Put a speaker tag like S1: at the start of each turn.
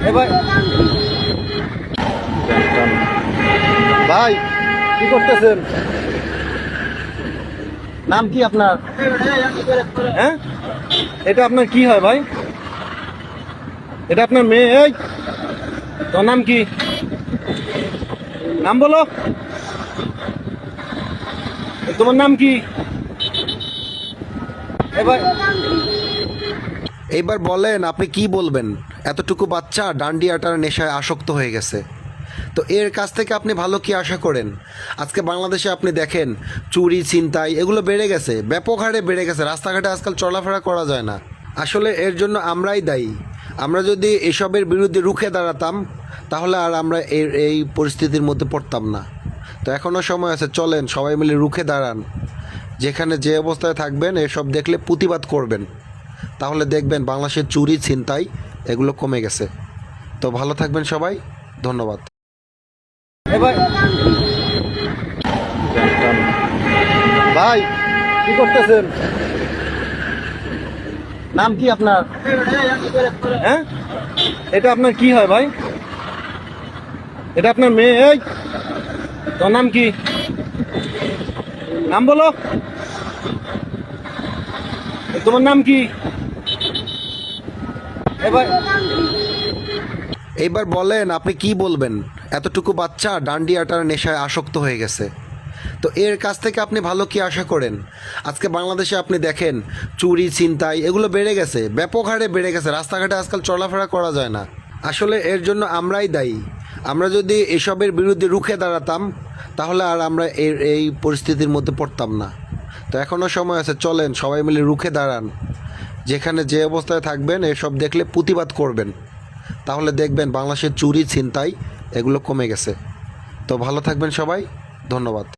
S1: এবার ভাই কি করতেছেন? নাম কি আপনার? হ্যাঁ, এটা আপনার কি হয় ভাই? এটা আপনার মেয়ে? এই তোর নাম কি? নাম বলো। তোমার নাম কি? এবার
S2: এইবার বলেন আপনি কি বলবেন? এতটুকু বাচ্চা ডান্ডিয়াটার নেশায় আসক্ত হয়ে গেছে। তো এর কাছ থেকে আপনি ভালো কি আশা করেন? আজকে বাংলাদেশে আপনি দেখেন চুরি ছিনতাই এগুলো বেড়ে গেছে, ব্যাপক হারে বেড়ে গেছে। রাস্তাঘাটে আজকাল চলাফেরা করা যায় না। আসলে এর জন্য আমরাই দায়ী। আমরা যদি এসবের বিরুদ্ধে রুখে দাঁড়াতাম তাহলে আর আমরা এই পরিস্থিতির মধ্যে পড়তাম না। তো এখনও সময় আছে, চলেন সবাই মিলে রুখে দাঁড়ান। যেখানে যে অবস্থায় থাকবেন এসব দেখলে প্রতিবাদ করবেন, তাহলে দেখবেন বাংলাদেশের চুরি ছিনতাই এগুলো কমে গেছে। তো ভালো থাকবেন সবাই, ধন্যবাদ।
S1: এবার ভাই কি করতেছেন? নাম কি আপনার? হ্যাঁ, এটা আপনার কি হয় ভাই? এটা আপনার মেয়ে? এই তোর নাম কি? নাম বলো। তোমার নাম কি? এবার
S2: এইবার বলেন আপনি কি বলবেন? এতটুকু বাচ্চা ডান্ডিয়াটার নেশায় আসক্ত হয়ে গেছে। তো এর কাছ থেকে আপনি ভালো কি আশা করেন? আজকে বাংলাদেশে আপনি দেখেন চুরি ছিনতাই এগুলো বেড়ে গেছে, ব্যাপক হারে বেড়ে গেছে। রাস্তাঘাটে আজকাল চলাফেরা করা যায় না। আসলে এর জন্য আমরাই দায়ী। আমরা যদি এসবের বিরুদ্ধে রুখে দাঁড়াতাম তাহলে আর আমরা এই পরিস্থিতির মধ্যে পড়তাম না। তো এখনও সময় আছে, চলেন সবাই মিলে রুখে দাঁড়ান। যেখানে যে অবস্থায় থাকবেন এসব দেখলে প্রতিবাদ করবেন, তাহলে দেখবেন বাংলাদেশের চুরি ছিনতাই এগুলো কমে গেছে। তো ভালো থাকবেন সবাই, ধন্যবাদ।